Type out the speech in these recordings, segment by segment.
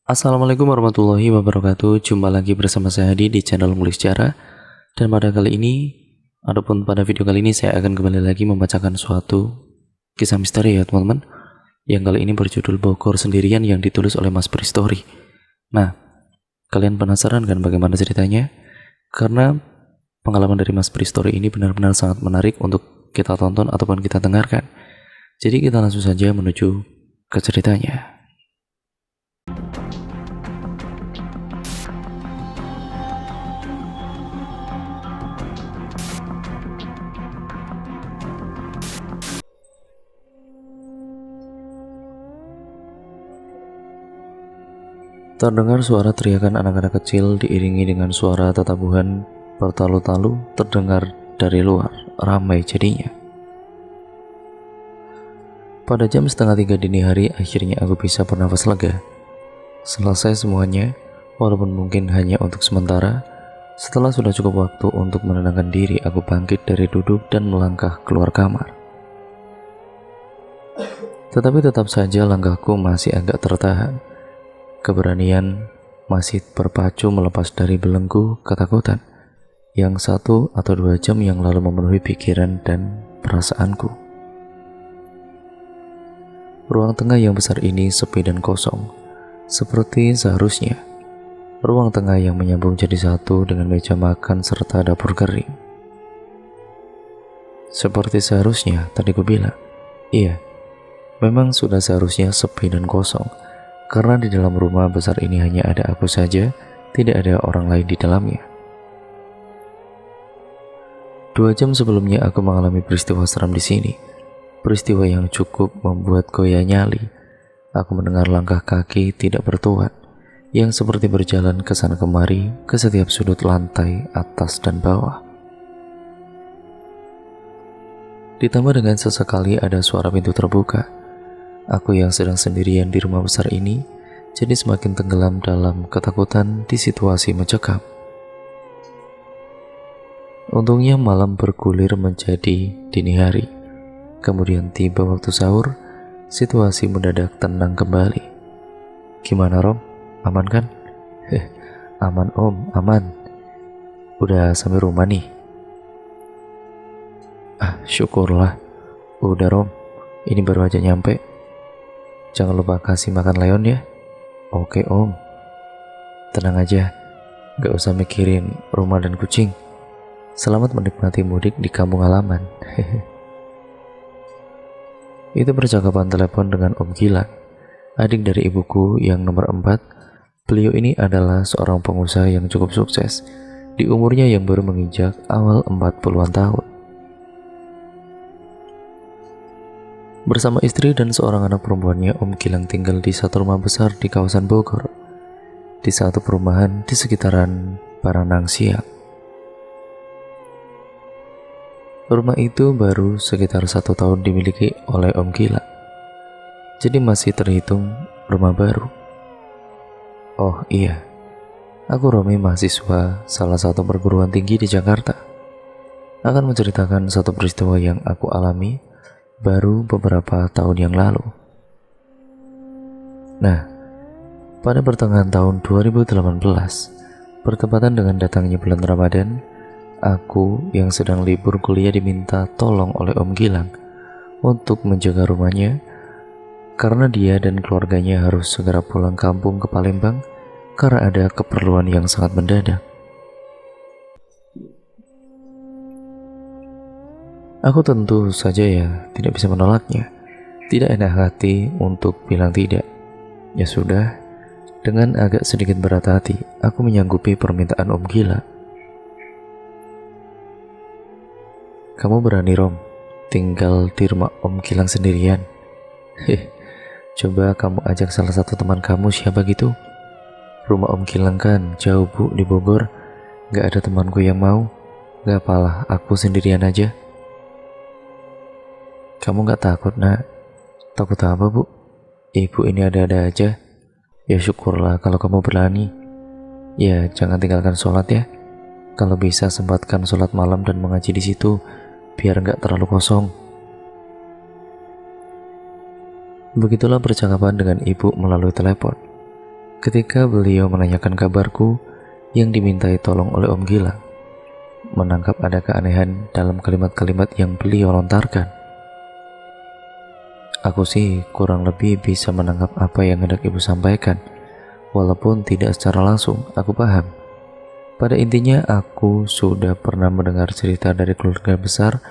Assalamualaikum warahmatullahi wabarakatuh. Jumpa lagi bersama saya Hadi di channel Ngulik Sejarah. Dan pada kali ini, pada video kali ini saya akan kembali lagi membacakan suatu kisah misteri ya teman-teman. Yang kali ini berjudul Bogor Sendirian yang ditulis oleh Mas Pristory. Nah, kalian penasaran kan bagaimana ceritanya? Karena pengalaman dari Mas Pristory ini benar-benar sangat menarik untuk kita tonton ataupun kita dengarkan. Jadi kita langsung saja menuju ke ceritanya. Terdengar suara teriakan anak-anak kecil diiringi dengan suara tatabuhan bertalu-talu terdengar dari luar, ramai jadinya. Pada jam 2:30 dini hari akhirnya aku bisa bernafas lega. Selesai semuanya, walaupun mungkin hanya untuk sementara. Setelah sudah cukup waktu untuk menenangkan diri, aku bangkit dari duduk dan melangkah keluar kamar. Tetapi tetap saja langkahku masih agak tertahan. Keberanian masih berpacu melepas dari belenggu ketakutan yang 1 atau 2 jam yang lalu memenuhi pikiran dan perasaanku. Ruang tengah yang besar ini sepi dan kosong, seperti seharusnya. Ruang tengah yang menyambung jadi satu dengan meja makan serta dapur kering. Seperti seharusnya, tadi ku bilang. Iya, memang sudah seharusnya sepi dan kosong. Karena di dalam rumah besar ini hanya ada aku saja, tidak ada orang lain di dalamnya. 2 jam sebelumnya aku mengalami peristiwa seram di sini. Peristiwa yang cukup membuat goyah nyali. Aku mendengar langkah kaki tidak bertuan, yang seperti berjalan ke sana kemari ke setiap sudut lantai, atas dan bawah. Ditambah dengan sesekali ada suara pintu terbuka. Aku yang sedang sendirian di rumah besar ini jadi semakin tenggelam dalam ketakutan di situasi mencekam. Untungnya malam bergulir menjadi dini hari. Kemudian tiba waktu sahur, situasi mendadak tenang kembali. Gimana Rom? Aman kan? Aman Om, aman. Udah sampai rumah nih? Syukurlah. Udah Rom, ini baru aja nyampe. Jangan lupa kasih makan Leon ya. Oke Om. Tenang aja, gak usah mikirin rumah dan kucing. Selamat menikmati mudik di kampung halaman. Itu percakapan telepon dengan Om Gilang, adik dari ibuku yang nomor 4. Beliau ini adalah seorang pengusaha yang cukup sukses di umurnya yang baru menginjak awal 40-an tahun. Bersama istri dan seorang anak perempuannya, Om Gilang tinggal di satu rumah besar di kawasan Bogor, di satu perumahan di sekitaran Baranang Siang. Rumah itu baru sekitar 1 tahun dimiliki oleh Om Gilang, jadi masih terhitung rumah baru. Oh iya, aku Romi, mahasiswa salah satu perguruan tinggi di Jakarta, akan menceritakan satu peristiwa yang aku alami baru beberapa tahun yang lalu. Nah, pada pertengahan tahun 2018, bertepatan dengan datangnya bulan Ramadan, aku yang sedang libur kuliah diminta tolong oleh Om Gilang untuk menjaga rumahnya karena dia dan keluarganya harus segera pulang kampung ke Palembang karena ada keperluan yang sangat mendadak. Aku tentu saja ya tidak bisa menolaknya. Tidak enak hati untuk bilang tidak. Ya sudah, dengan agak sedikit berat hati, aku menyanggupi permintaan Om Gilang. Kamu berani Rom, tinggal di rumah Om Gilang sendirian? Coba kamu ajak salah satu teman kamu, siapa gitu. Rumah Om Gilang kan jauh Bu, di Bogor. Gak ada temanku yang mau. Gak apalah, aku sendirian aja. Kamu gak takut nak? Takut apa Bu? Ibu ini ada-ada aja. Ya syukurlah kalau kamu berani. Ya jangan tinggalkan sholat ya. Kalau bisa sempatkan sholat malam dan mengaji di situ, biar gak terlalu kosong. Begitulah percakapan dengan ibu melalui telepon. Ketika beliau menanyakan kabarku yang dimintai tolong oleh Om Gilang, menangkap ada keanehan dalam kalimat-kalimat yang beliau lontarkan. Aku sih kurang lebih bisa menangkap apa yang hendak ibu sampaikan, walaupun tidak secara langsung aku paham. Pada intinya aku sudah pernah mendengar cerita dari keluarga besar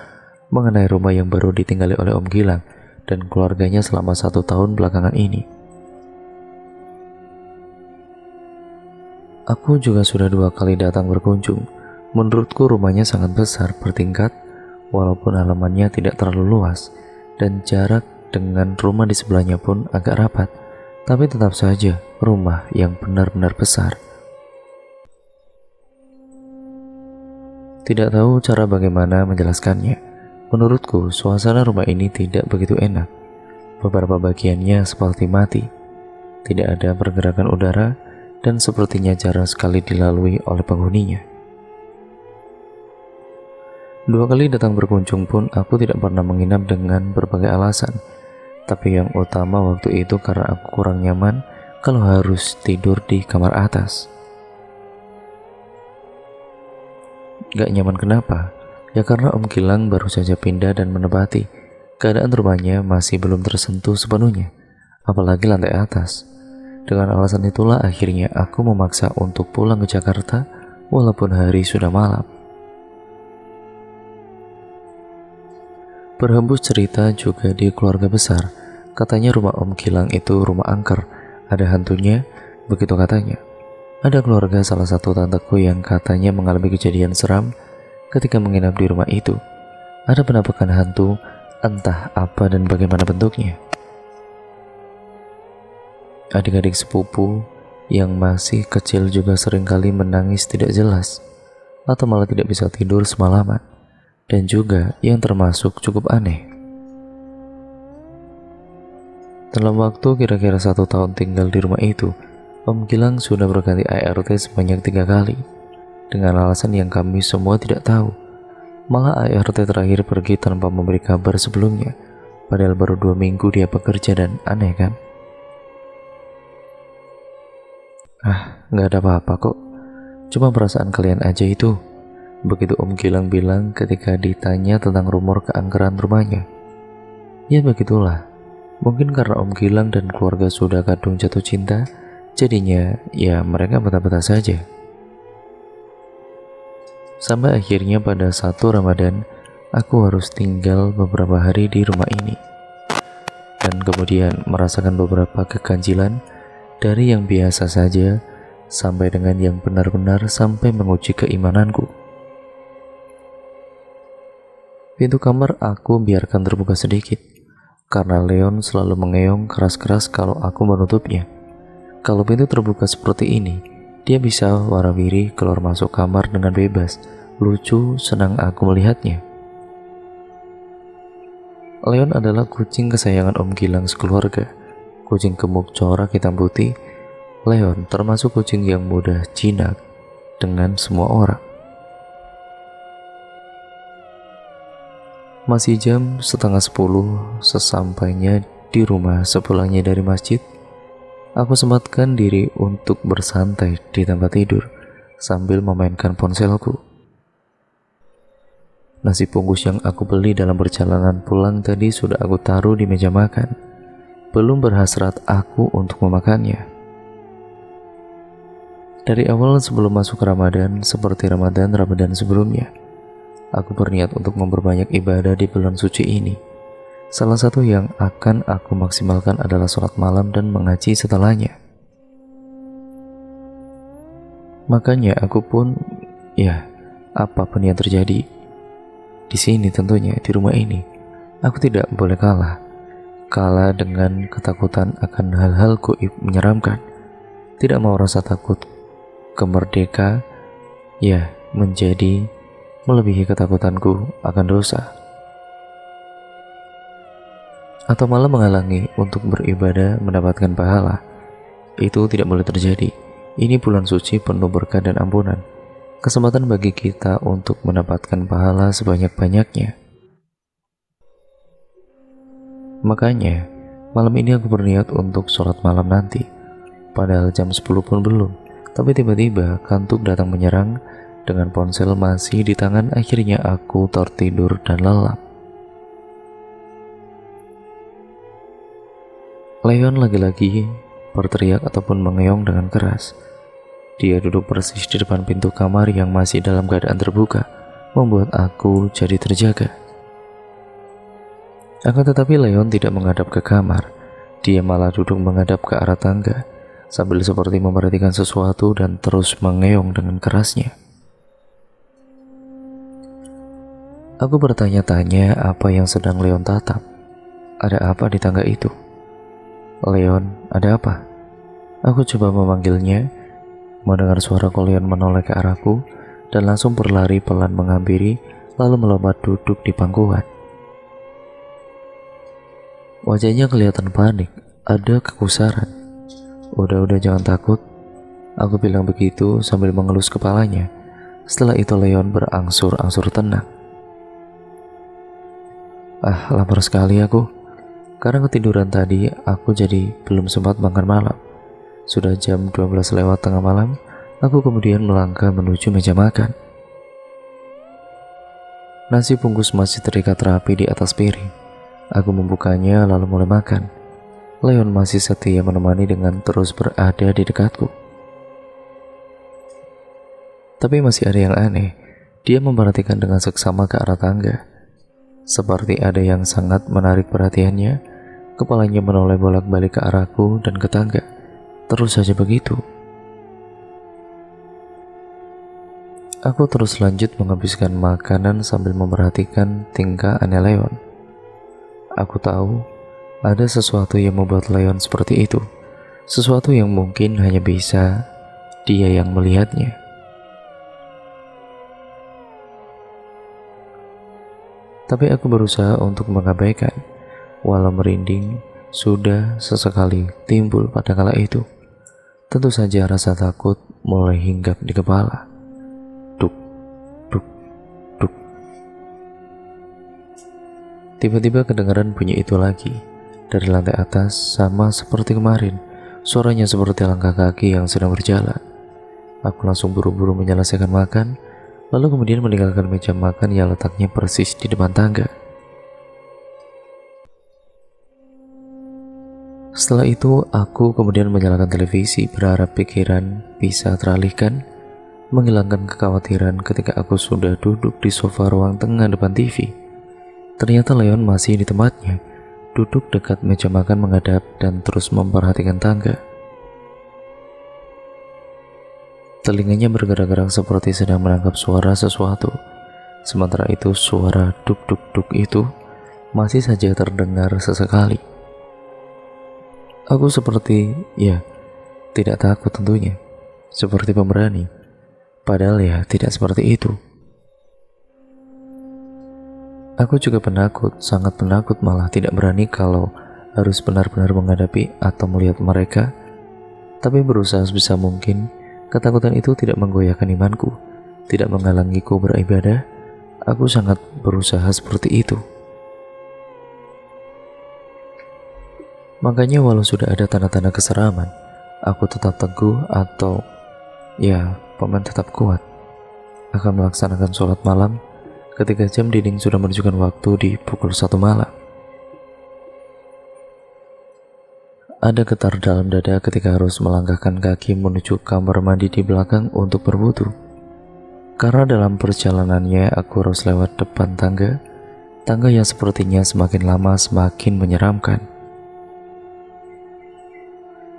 mengenai rumah yang baru ditinggali oleh Om Gilang dan keluarganya selama 1 tahun belakangan ini. Aku juga sudah 2 kali datang berkunjung. Menurutku rumahnya sangat besar bertingkat, walaupun halamannya tidak terlalu luas, dan jarak dengan rumah di sebelahnya pun agak rapat, tapi tetap saja rumah yang benar-benar besar. Tidak tahu cara bagaimana menjelaskannya. Menurutku, suasana rumah ini tidak begitu enak. Beberapa bagiannya seperti mati. Tidak ada pergerakan udara, dan sepertinya jarang sekali dilalui oleh penghuninya. 2 kali datang berkunjung pun aku tidak pernah menginap dengan berbagai alasan. Tapi yang utama waktu itu karena aku kurang nyaman kalau harus tidur di kamar atas. Gak nyaman kenapa? Ya karena Om Gilang baru saja pindah dan menempati. Keadaan rumahnya masih belum tersentuh sepenuhnya, apalagi lantai atas. Dengan alasan itulah akhirnya aku memaksa untuk pulang ke Jakarta walaupun hari sudah malam. Berhembus cerita juga di keluarga besar. Katanya rumah Om Gilang itu rumah angker, ada hantunya, begitu katanya. Ada keluarga salah satu tanteku yang katanya mengalami kejadian seram ketika menginap di rumah itu. Ada penampakan hantu, entah apa dan bagaimana bentuknya. Adik-adik sepupu yang masih kecil juga seringkali menangis tidak jelas, atau malah tidak bisa tidur semalaman. Dan juga yang termasuk cukup aneh, dalam waktu kira-kira 1 tahun tinggal di rumah itu, Om Gilang sudah berganti ART sebanyak 3 kali, dengan alasan yang kami semua tidak tahu. Malah ART terakhir pergi tanpa memberi kabar sebelumnya, padahal baru 2 minggu dia bekerja. Dan aneh kan? Gak ada apa-apa kok, cuma perasaan kalian aja itu, begitu Om Gilang bilang ketika ditanya tentang rumor keangkeran rumahnya. Ya begitulah, mungkin karena Om Gilang dan keluarga sudah kadung jatuh cinta, jadinya ya mereka betah-betah saja. Sampai akhirnya pada 1 Ramadan, aku harus tinggal beberapa hari di rumah ini, dan kemudian merasakan beberapa keganjilan dari yang biasa saja sampai dengan yang benar-benar sampai menguji keimananku. Pintu kamar aku biarkan terbuka sedikit, karena Leon selalu mengeong keras-keras kalau aku menutupnya. Kalau pintu terbuka seperti ini, dia bisa warawiri keluar masuk kamar dengan bebas. Lucu, senang aku melihatnya. Leon adalah kucing kesayangan Om Gilang sekeluarga. Kucing gemuk corak hitam putih. Leon termasuk kucing yang mudah jinak dengan semua orang. Masih jam setengah 10 sesampainya di rumah sepulangnya dari masjid, aku sempatkan diri untuk bersantai di tempat tidur sambil memainkan ponselku. Nasi bungkus yang aku beli dalam perjalanan pulang tadi sudah aku taruh di meja makan. Belum berhasrat aku untuk memakannya. Dari awal sebelum masuk Ramadan, seperti Ramadan sebelumnya, aku berniat untuk memperbanyak ibadah di bulan suci ini. Salah satu yang akan aku maksimalkan adalah sholat malam dan mengaji setelahnya. Makanya aku pun, apapun yang terjadi di sini, tentunya di rumah ini, aku tidak boleh kalah dengan ketakutan akan hal-hal gaib menyeramkan. Tidak mau rasa takut kemerdeka menjadi melebihi ketakutanku akan dosa, atau malah menghalangi untuk beribadah mendapatkan pahala. Itu tidak boleh terjadi. Ini bulan suci penuh berkah dan ampunan, kesempatan bagi kita untuk mendapatkan pahala sebanyak-banyaknya. Makanya malam ini aku berniat untuk sholat malam nanti. Padahal jam 10 pun belum. Tapi tiba-tiba kantuk datang menyerang. Dengan ponsel masih di tangan, akhirnya aku tertidur dan lelap. Leon lagi-lagi berteriak ataupun mengeong dengan keras. Dia duduk persis di depan pintu kamar yang masih dalam keadaan terbuka, membuat aku jadi terjaga. Akan tetapi Leon tidak menghadap ke kamar. Dia malah duduk menghadap ke arah tangga, sambil seperti memperhatikan sesuatu dan terus mengeong dengan kerasnya. Aku bertanya-tanya apa yang sedang Leon tatap. Ada apa di tangga itu? Leon, ada apa? Aku coba memanggilnya, mendengar suara Leon menoleh ke arahku dan langsung berlari pelan menghampiri, lalu melompat duduk di pangkuan. Wajahnya kelihatan panik, ada kekusaran. Udah jangan takut, aku bilang begitu sambil mengelus kepalanya. Setelah itu Leon berangsur-angsur tenang. Lapar sekali aku. Karena ketiduran tadi, aku jadi belum sempat makan malam. Sudah jam 12 lewat tengah malam, aku kemudian melangkah menuju meja makan. Nasi bungkus masih terikat rapi di atas piring. Aku membukanya lalu mulai makan. Leon masih setia menemani dengan terus berada di dekatku. Tapi masih ada yang aneh. Dia memperhatikan dengan seksama ke arah tangga. Seperti ada yang sangat menarik perhatiannya. Kepalanya menoleh bolak-balik ke arahku dan ke tangga. Terus saja begitu. Aku terus lanjut menghabiskan makanan sambil memperhatikan tingkah aneh Leon. Aku tahu ada sesuatu yang membuat Leon seperti itu. Sesuatu yang mungkin hanya bisa dia yang melihatnya. Tapi aku berusaha untuk mengabaikan, walau merinding sudah sesekali timbul pada kala itu. Tentu saja rasa takut mulai hinggap di kepala. Duk, duk, duk. Tiba-tiba kedengaran bunyi itu lagi. Dari lantai atas, sama seperti kemarin. Suaranya seperti langkah kaki yang sedang berjalan. Aku langsung buru-buru menyelesaikan makan, lalu kemudian meninggalkan meja makan yang letaknya persis di depan tangga. Setelah itu, aku kemudian menyalakan televisi berharap pikiran bisa teralihkan, menghilangkan kekhawatiran ketika aku sudah duduk di sofa ruang tengah depan TV. Ternyata Leon masih di tempatnya, duduk dekat meja makan menghadap dan terus memperhatikan tangga. Telinganya bergerak-gerak seperti sedang menangkap suara sesuatu. Sementara itu suara duk-duk-duk itu masih saja terdengar sesekali. Aku seperti, tidak takut tentunya, seperti pemberani. Padahal tidak seperti itu. Aku juga penakut, sangat penakut, malah tidak berani kalau harus benar-benar menghadapi atau melihat mereka. Tapi berusaha sebisa mungkin, ketakutan itu tidak menggoyahkan imanku, tidak menghalangiku beribadah. Aku sangat berusaha seperti itu. Makanya walau sudah ada tanda-tanda keseraman, aku tetap teguh atau paman tetap kuat. Akan melaksanakan sholat malam ketika jam dinding sudah menunjukkan waktu di pukul 1 malam. Ada getar dalam dada ketika harus melangkahkan kaki menuju kamar mandi di belakang untuk berwudu. Karena dalam perjalanannya aku harus lewat depan tangga yang sepertinya semakin lama semakin menyeramkan.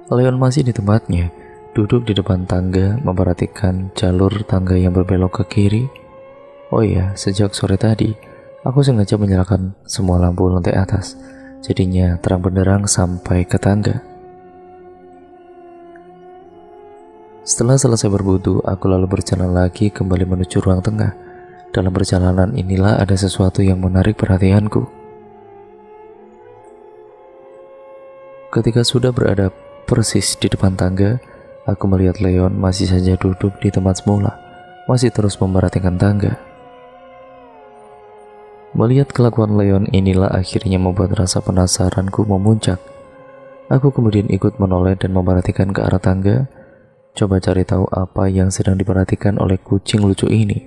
Leon masih di tempatnya, duduk di depan tangga memperhatikan jalur tangga yang berbelok ke kiri. Oh iya, sejak sore tadi, aku sengaja menyalakan semua lampu lantai atas, jadinya terang benderang sampai ke tangga. Setelah selesai berwudu, aku lalu berjalan lagi kembali menuju ruang tengah. Dalam perjalanan inilah ada sesuatu yang menarik perhatianku. Ketika sudah berada persis di depan tangga, aku melihat Leon masih saja duduk di tempat semula, masih terus memperhatikan tangga. Melihat kelakuan Leon inilah akhirnya membuat rasa penasaranku memuncak. Aku kemudian ikut menoleh dan memperhatikan ke arah tangga, coba cari tahu apa yang sedang diperhatikan oleh kucing lucu ini.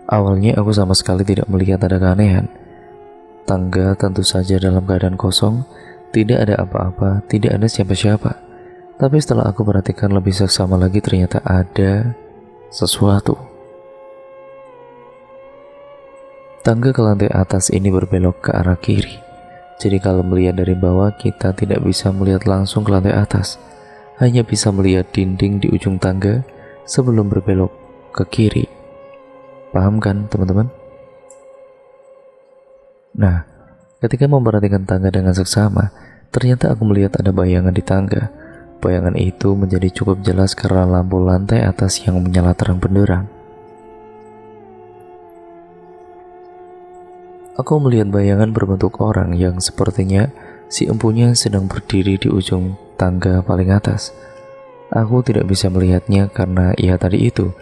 Awalnya aku sama sekali tidak melihat ada keanehan. Tangga tentu saja dalam keadaan kosong, tidak ada apa-apa, tidak ada siapa-siapa. Tapi setelah aku perhatikan lebih seksama lagi, ternyata ada sesuatu. Tangga ke lantai atas ini berbelok ke arah kiri. Jadi kalau melihat dari bawah, kita tidak bisa melihat langsung ke lantai atas, hanya bisa melihat dinding di ujung tangga sebelum berbelok ke kiri. Paham kan teman-teman? Nah, ketika memperhatikan tangga dengan seksama, ternyata aku melihat ada bayangan di tangga. Bayangan itu menjadi cukup jelas karena lampu lantai atas yang menyala terang benderang. Aku melihat bayangan berbentuk orang yang sepertinya si empunya sedang berdiri di ujung tangga paling atas. Aku tidak bisa melihatnya karena ya tadi itu,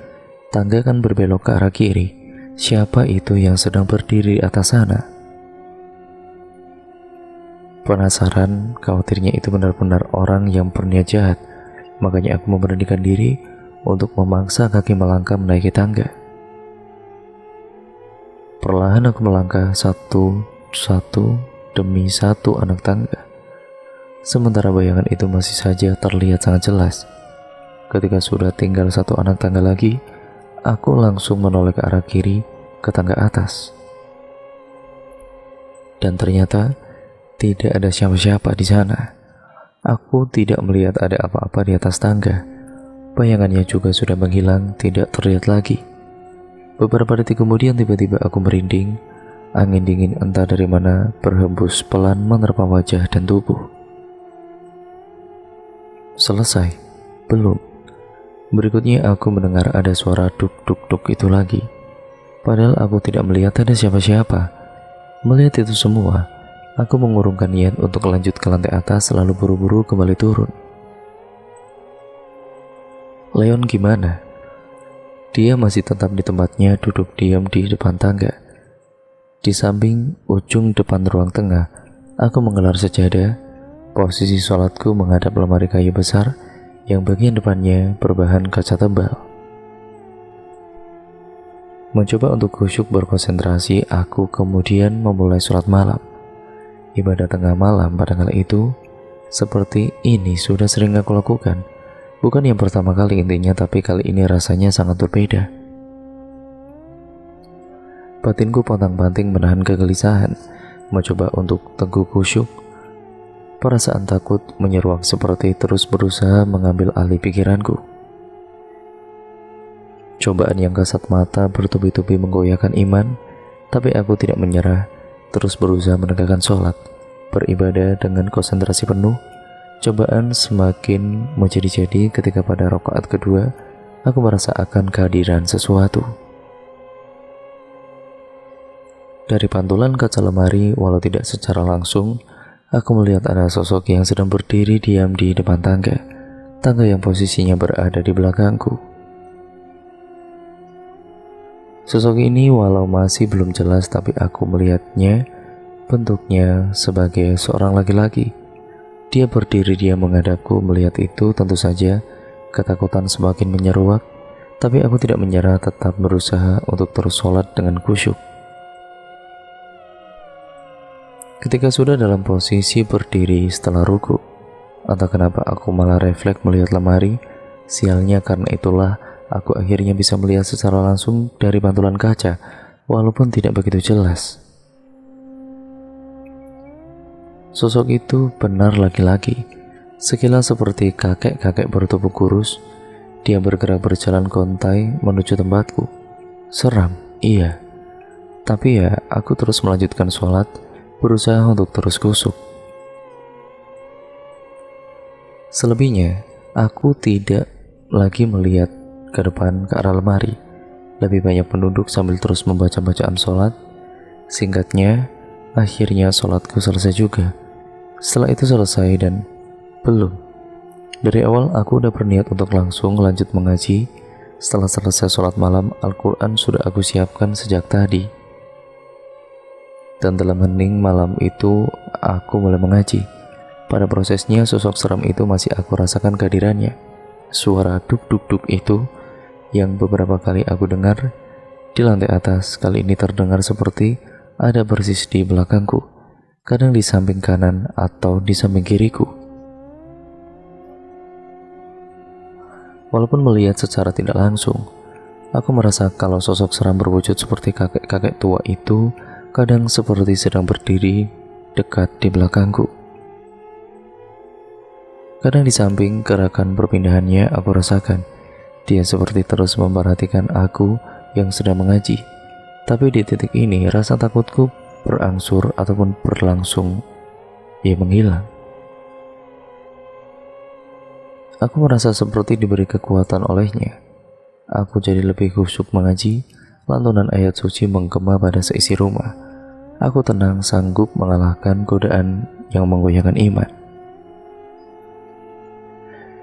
tangga kan berbelok ke arah kiri. Siapa itu yang sedang berdiri di atas sana? Penasaran, khawatirnya itu benar-benar orang yang berniat jahat. Makanya aku memberanikan diri untuk memaksa kaki melangkah menaiki tangga. Perlahan aku melangkah satu demi satu anak tangga. Sementara bayangan itu masih saja terlihat sangat jelas. Ketika sudah tinggal satu anak tangga lagi, aku langsung menoleh ke arah kiri ke tangga atas. Dan ternyata tidak ada siapa-siapa di sana. Aku tidak melihat ada apa-apa di atas tangga. Bayangannya juga sudah menghilang, tidak terlihat lagi. Beberapa detik kemudian tiba-tiba aku merinding. Angin dingin entah dari mana berhembus pelan menerpa wajah dan tubuh. Selesai? Belum. Berikutnya aku mendengar ada suara duk-duk-duk itu lagi. Padahal aku tidak melihat ada siapa-siapa. Melihat itu semua, aku mengurungkan niat untuk lanjut ke lantai atas lalu buru-buru kembali turun. Leon gimana? Dia masih tetap di tempatnya, duduk diam di depan tangga. Di samping ujung depan ruang tengah, aku menggelar sejadah. Posisi sholatku menghadap lemari kayu besar yang bagian depannya berbahan kaca tebal. Mencoba untuk khusyuk berkonsentrasi, aku kemudian memulai sholat malam. Ibadah tengah malam pada kali itu seperti ini sudah sering aku lakukan. Bukan yang pertama kali intinya, tapi kali ini rasanya sangat berbeda. Batinku pontang-panting menahan kegelisahan, mencoba untuk teguh khusyuk. Perasaan takut menyeruak seperti terus berusaha mengambil alih pikiranku. Cobaan yang kasat mata bertubi-tubi menggoyahkan iman, tapi aku tidak menyerah, terus berusaha menegakkan sholat, beribadah dengan konsentrasi penuh. Cobaan semakin menjadi-jadi ketika pada rakaat kedua, aku merasa akan kehadiran sesuatu. Dari pantulan kaca lemari, walau tidak secara langsung, aku melihat ada sosok yang sedang berdiri diam di depan tangga yang posisinya berada di belakangku. Sosok ini walau masih belum jelas, tapi aku melihatnya bentuknya sebagai seorang laki-laki. Dia berdiri, dia menghadapku. Melihat itu tentu saja ketakutan semakin menyeruak, tapi aku tidak menyerah, tetap berusaha untuk terus sholat dengan khusyuk. Ketika sudah dalam posisi berdiri setelah ruku, entah kenapa aku malah refleks melihat lemari. Sialnya karena itulah aku akhirnya bisa melihat secara langsung dari pantulan kaca, walaupun tidak begitu jelas. Sosok itu benar laki-laki, sekilas seperti kakek-kakek bertubuh kurus. Dia bergerak berjalan kontai menuju tempatku. Seram, iya. Tapi ya, aku terus melanjutkan sholat, berusaha untuk terus khusyuk. Selebihnya, aku tidak lagi melihat ke depan ke arah lemari. Lebih banyak penduduk sambil terus membaca bacaan sholat. Singkatnya, akhirnya sholatku selesai juga. Setelah itu selesai dan belum. Dari awal aku udah berniat untuk langsung lanjut mengaji. Setelah selesai sholat malam, Al-Quran sudah aku siapkan sejak tadi. Dan dalam hening malam itu aku mulai mengaji. Pada prosesnya sosok seram itu masih aku rasakan kehadirannya. Suara duk-duk-duk itu yang beberapa kali aku dengar di lantai atas kali ini terdengar seperti ada persis di belakangku, kadang di samping kanan atau di samping kiriku. Walaupun melihat secara tidak langsung, aku merasa kalau sosok seram berwujud seperti kakek-kakek tua itu kadang seperti sedang berdiri dekat di belakangku. Kadang di samping gerakan perpindahannya aku rasakan dia seperti terus memperhatikan aku yang sedang mengaji. Tapi di titik ini rasa takutku berangsur ataupun berlangsung menghilang. Aku merasa seperti diberi kekuatan olehnya. Aku jadi lebih khusyuk mengaji. Lantunan ayat suci menggema pada seisi rumah. Aku tenang sanggup mengalahkan godaan yang menggoyahkan iman.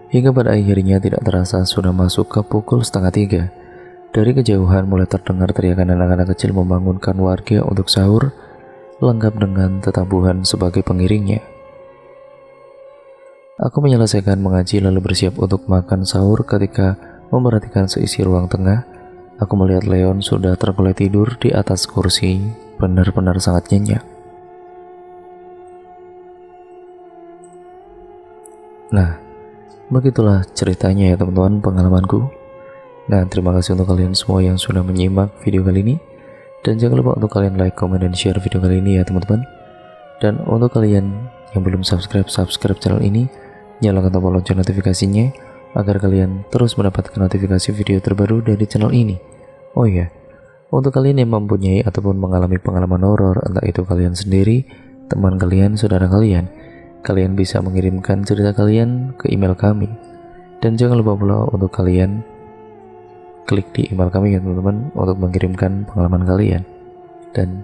Hingga pada akhirnya tidak terasa sudah masuk ke pukul 2:30. Dari kejauhan mulai terdengar teriakan anak-anak kecil membangunkan warga untuk sahur, lengkap dengan tetabuhan sebagai pengiringnya. Aku menyelesaikan mengaji lalu bersiap untuk makan sahur. Ketika memperhatikan seisi ruang tengah, aku melihat Leon sudah tergolek tidur di atas kursi, benar-benar sangat nyenyak. Nah, begitulah ceritanya ya teman-teman, pengalamanku. Nah, terima kasih untuk kalian semua yang sudah menyimak video kali ini. Dan jangan lupa untuk kalian like, comment, dan share video kali ini ya teman-teman. Dan untuk kalian yang belum subscribe channel ini, nyalakan tombol lonceng notifikasinya agar kalian terus mendapatkan notifikasi video terbaru dari channel ini. Oh iya, untuk kalian yang mempunyai ataupun mengalami pengalaman horor, entah itu kalian sendiri, teman kalian, saudara kalian bisa mengirimkan cerita kalian ke email kami. Dan jangan lupa pula untuk kalian klik di email kami ya teman-teman untuk mengirimkan pengalaman kalian. Dan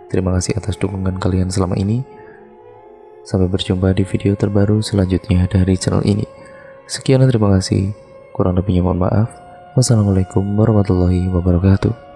terima kasih atas dukungan kalian selama ini. Sampai berjumpa di video terbaru selanjutnya dari channel ini. Sekian dan terima kasih. Kurang lebihnya mohon maaf. Wassalamualaikum warahmatullahi wabarakatuh.